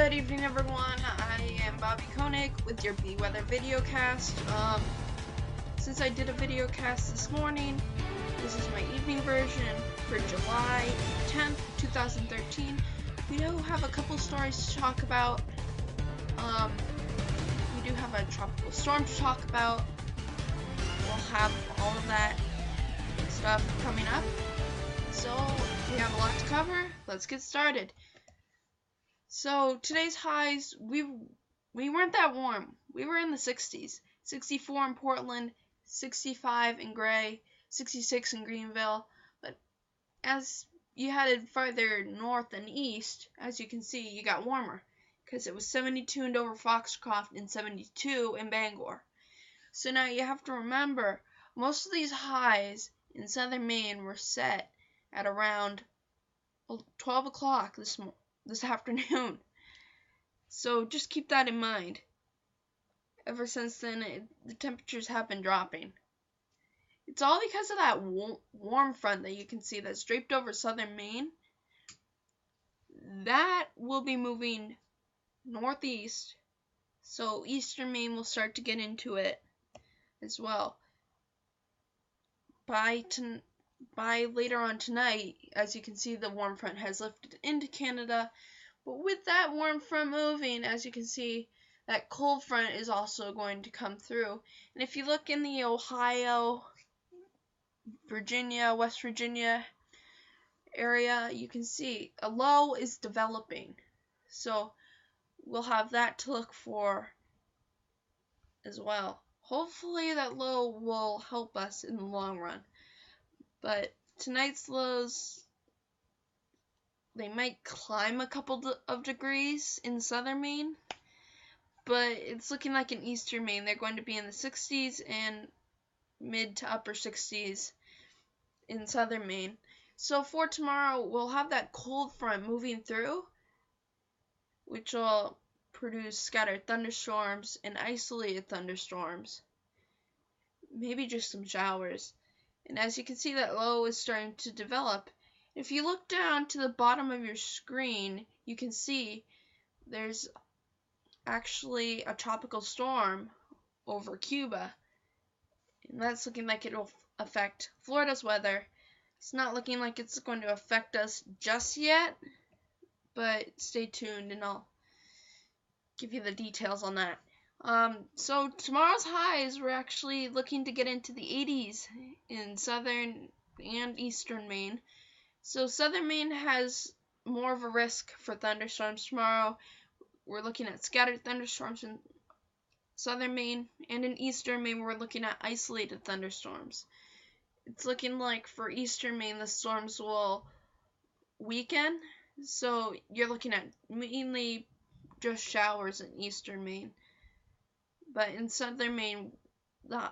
Good evening, everyone. I am Bobby Koenig with your Weather Videocast. Since I did a videocast this morning, this is my evening version for July 10th, 2013. We do have a couple stories to talk about. We do have a tropical storm to talk about. We'll have all of that stuff coming up. So, we have a lot to cover. Let's get started. So today's highs, we weren't that warm. We were in the 60s. 64 in Portland, 65 in Gray, 66 in Greenville. But as you headed farther north and east, as you can see, you got warmer because it was 72 in Dover Foxcroft and 72 in Bangor. So now you have to remember, most of these highs in southern Maine were set at around 12 o'clock this afternoon. So just keep that in mind. Ever since then, the temperatures have been dropping. It's all because of that warm front that you can see that's draped over southern Maine. That will be moving northeast, so eastern Maine will start to get into it as well. By later on tonight, as you can see, the warm front has lifted into Canada. But with that warm front moving, as you can see, that cold front is also going to come through. And if you look in the Ohio, Virginia, West Virginia area, you can see a low is developing. So we'll have that to look for as well. Hopefully that low will help us in the long run. But tonight's lows, they might climb a couple of degrees in southern Maine, but it's looking like in eastern Maine they're going to be in the 60s and mid to upper 60s in southern Maine. So for tomorrow, we'll have that cold front moving through, which will produce scattered thunderstorms and isolated thunderstorms, maybe just some showers. And as you can see, that low is starting to develop. If you look down to the bottom of your screen, you can see there's actually a tropical storm over Cuba. And that's looking like it'll affect Florida's weather. It's not looking like it's going to affect us just yet, but stay tuned and I'll give you the details on that. So tomorrow's highs, we're actually looking to get into the 80s in southern and eastern Maine. So southern Maine has more of a risk for thunderstorms tomorrow. We're looking at scattered thunderstorms in southern Maine, and in eastern Maine we're looking at isolated thunderstorms. It's looking like for eastern Maine the storms will weaken, so you're looking at mainly just showers in eastern Maine. But in southern Maine, the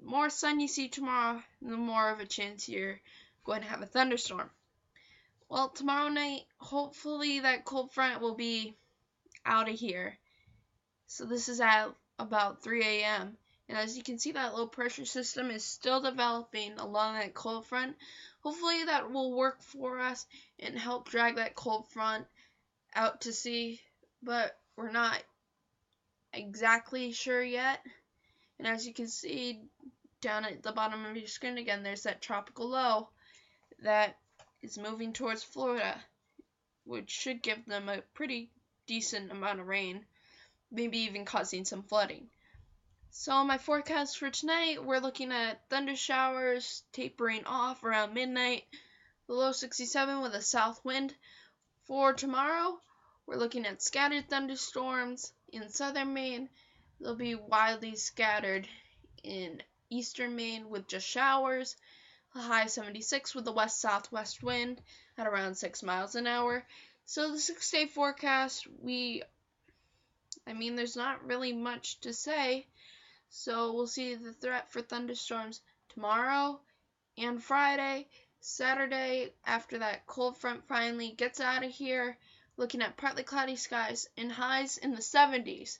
more sun you see tomorrow, the more of a chance you're going to have a thunderstorm. Well, tomorrow night, hopefully that cold front will be out of here. So this is at about 3 a.m. And as you can see, that low pressure system is still developing along that cold front. Hopefully that will work for us and help drag that cold front out to sea. But we're not exactly sure yet. And as you can see down at the bottom of your screen again, there's that tropical low that is moving towards Florida, which should give them a pretty decent amount of rain, maybe even causing some flooding. So my forecast for tonight, we're looking at thunder showers tapering off around midnight, the low 67 with a south wind. For tomorrow, we're looking at scattered thunderstorms in southern Maine. They'll be widely scattered in eastern Maine with just showers. A high 76 with a west-southwest wind at around 6 miles an hour. So the 6-day forecast, there's not really much to say. So we'll see the threat for thunderstorms tomorrow and Friday. Saturday, after that cold front finally gets out of here, looking at partly cloudy skies and highs in the 70s.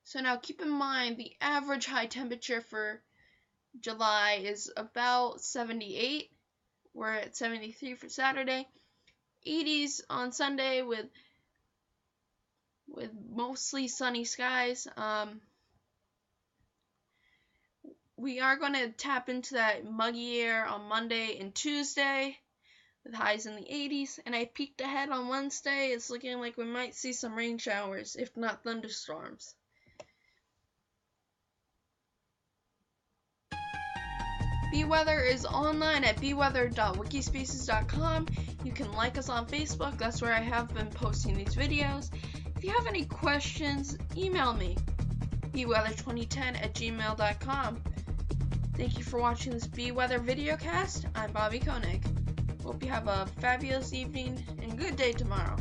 So now keep in mind the average high temperature for July is about 78. We're at 73 for Saturday. 80s on Sunday with with mostly sunny skies. We are going to tap into that muggy air on Monday and Tuesday with highs in the 80s, and I peeked ahead on Wednesday. It's looking like we might see some rain showers, if not thunderstorms. Bweather is online at bweather.wikispaces.com. You can like us on Facebook, that's where I have been posting these videos. If you have any questions, email me, bweather2010@gmail.com. Thank you for watching this Bweather videocast. I'm Bobby Koenig. Hope you have a fabulous evening and good day tomorrow.